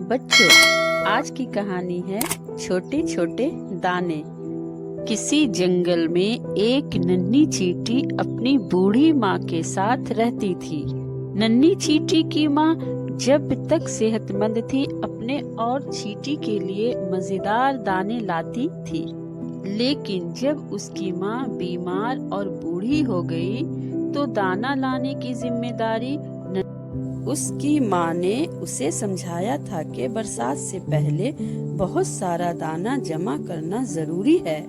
बच्चों, आज की कहानी है छोटे छोटे दाने। किसी जंगल में एक नन्ही चींटी अपनी बूढ़ी माँ के साथ रहती थी। नन्ही चींटी की माँ जब तक सेहतमंद थी अपने और चींटी के लिए मजेदार दाने लाती थी, लेकिन जब उसकी माँ बीमार और बूढ़ी हो गई तो दाना लाने की जिम्मेदारी उसकी माँ ने उसे समझाया था कि बरसात से पहले बहुत सारा दाना जमा करना जरूरी है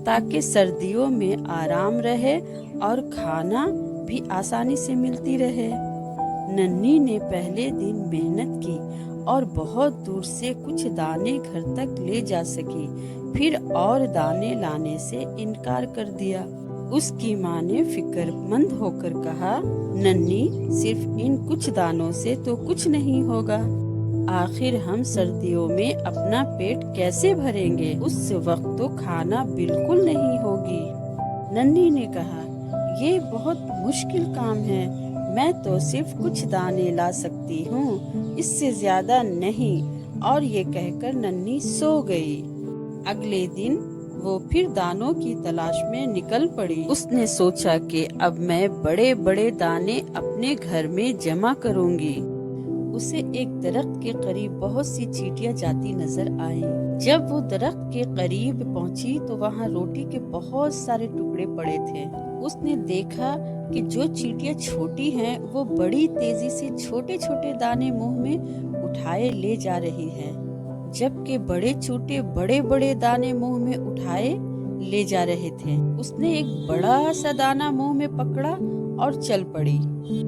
ताकि सर्दियों में आराम रहे और खाना भी आसानी से मिलती रहे। नन्ही ने पहले दिन मेहनत की और बहुत दूर से कुछ दाने घर तक ले जा सकी, फिर और दाने लाने से इनकार कर दिया। उसकी माँ ने फिक्रमंद होकर कहा, नन्ही, सिर्फ इन कुछ दानों से तो कुछ नहीं होगा। आखिर हम सर्दियों में अपना पेट कैसे भरेंगे? उस वक्त तो खाना बिल्कुल नहीं होगी। नन्ही ने कहा, ये बहुत मुश्किल काम है, मैं तो सिर्फ कुछ दाने ला सकती हूँ, इससे ज्यादा नहीं। और ये कहकर नन्ही सो गई। अगले दिन वो फिर दानों की तलाश में निकल पड़ी। उसने सोचा कि अब मैं बड़े बड़े दाने अपने घर में जमा करूंगी। उसे एक दरख्त के करीब बहुत सी चींटियां जाती नजर आईं। जब वो दरख्त के करीब पहुंची तो वहाँ रोटी के बहुत सारे टुकड़े पड़े थे। उसने देखा कि जो चींटियां छोटी हैं वो बड़ी तेजी से छोटे छोटे दाने मुंह में उठाए ले जा रही हैं, जबकि बड़े चूटे बड़े बड़े दाने मुंह में उठाए ले जा रहे थे। उसने एक बड़ा सा दाना मुंह में पकड़ा और चल पड़ी,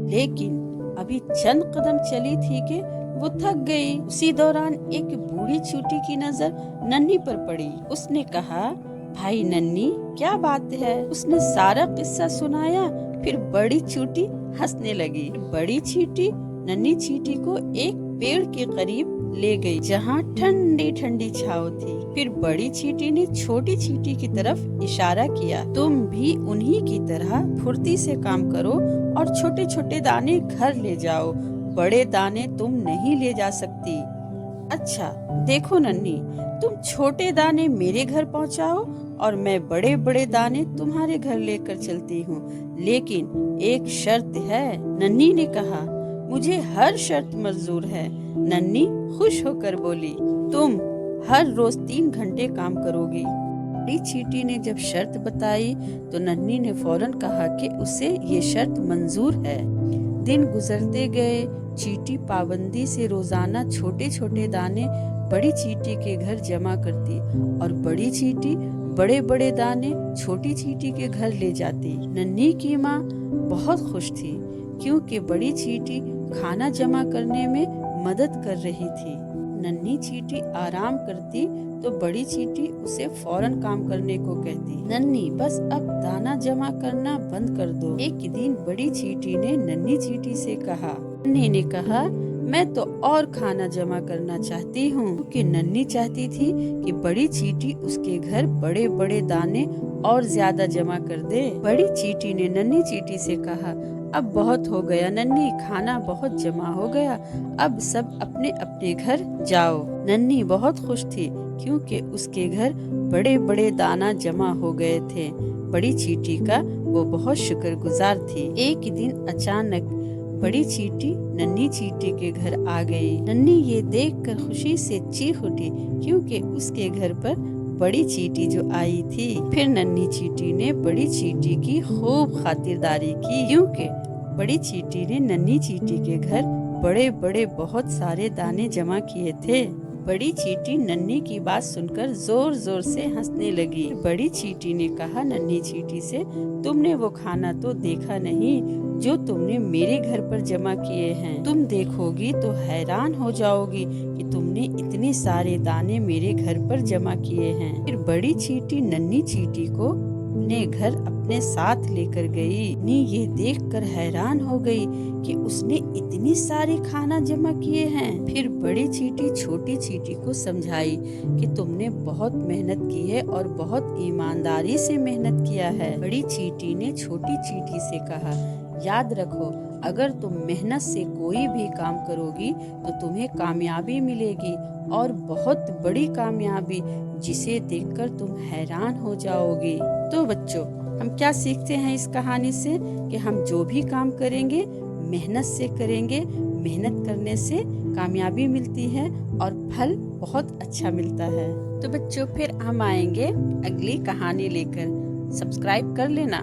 लेकिन अभी चंद कदम चली थी कि वो थक गई। उसी दौरान एक बूढ़ी चूटी की नजर नन्ही पर पड़ी। उसने कहा, भाई नन्ही, क्या बात है? उसने सारा किस्सा सुनाया। फिर बड़ी चूटी हंसने लगी। बड़ी चींटी नन्ही चींटी को एक पेड़ के करीब ले गई जहाँ ठंडी ठंडी छाँव थी। फिर बड़ी चींटी ने छोटी चींटी की तरफ इशारा किया, तुम भी उन्हीं की तरह फुर्ती से काम करो और छोटे छोटे दाने घर ले जाओ, बड़े दाने तुम नहीं ले जा सकती। अच्छा देखो नन्ही, तुम छोटे दाने मेरे घर पहुँचाओ और मैं बड़े बड़े दाने तुम्हारे घर लेकर चलती हूँ, लेकिन एक शर्त है। नन्ही ने कहा, मुझे हर शर्त मंजूर है। नन्ही खुश होकर बोली, तुम हर रोज 3 घंटे काम करोगी। बड़ी चींटी ने जब शर्त बताई तो नन्ही ने फौरन कहा कि उसे ये शर्त मंजूर है। दिन गुजरते गए। चींटी पाबंदी से रोजाना छोटे छोटे दाने बड़ी चींटी के घर जमा करती और बड़ी चींटी बड़े बड़े दाने छोटी चींटी के घर ले जाती। नन्ही की माँ बहुत खुश थी क्योंकि बड़ी चींटी खाना जमा करने में मदद कर रही थी। नन्ही चींटी आराम करती तो बड़ी चींटी उसे फौरन काम करने को कहती, नन्ही बस अब दाना जमा करना बंद कर दो। एक दिन बड़ी चींटी ने नन्ही चींटी से कहा। नन्ही ने कहा, मैं तो और खाना जमा करना चाहती हूँ, क्योंकि नन्ही चाहती थी कि बड़ी चींटी उसके घर बड़े बड़े दाने और ज्यादा जमा कर दे। बड़ी चींटी ने नन्ही चींटी से कहा, अब बहुत हो गया नन्ही, खाना बहुत जमा हो गया, अब सब अपने अपने घर जाओ। नन्ही बहुत खुश थी क्योंकि उसके घर बड़े बड़े दाना जमा हो गए थे। बड़ी चींटी का वो बहुत शुक्रगुजार थी। एक दिन अचानक बड़ी चींटी नन्ही चींटी के घर आ गई। नन्ही ये देखकर खुशी से चीख उठी क्योंकि उसके घर पर बड़ी चींटी जो आई थी। फिर नन्ही चींटी ने बड़ी चींटी की खूब खातिरदारी की क्योंकि बड़ी चींटी ने नन्ही चींटी के घर बड़े बड़े बहुत सारे दाने जमा किए थे। बड़ी चींटी नन्ही की बात सुनकर जोर जोर से हंसने लगी। बड़ी चींटी ने कहा नन्ही चींटी से, तुमने वो खाना तो देखा नहीं जो तुमने मेरे घर पर जमा किए हैं। तुम देखोगी तो हैरान हो जाओगी कि तुमने इतने सारे दाने मेरे घर पर जमा किए हैं। फिर बड़ी चींटी नन्ही चींटी को अपने घर अपने साथ लेकर गई। नन्ही ये देखकर हैरान हो गई कि उसने इतनी सारी खाना जमा किए हैं। फिर बड़ी चींटी छोटी चींटी को समझाई कि तुमने बहुत मेहनत की है और बहुत ईमानदारी से मेहनत किया है। बड़ी चींटी ने छोटी चींटी से कहा, याद रखो, अगर तुम मेहनत से कोई भी काम करोगी तो तुम्हें कामयाबी मिलेगी, और बहुत बड़ी कामयाबी, जिसे देखकर तुम हैरान हो जाओगी। तो बच्चों, हम क्या सीखते हैं इस कहानी से कि हम जो भी काम करेंगे मेहनत से करेंगे। मेहनत करने से कामयाबी मिलती है और फल बहुत अच्छा मिलता है। तो बच्चों, फिर हम आएंगे अगली कहानी लेकर। सब्सक्राइब कर लेना।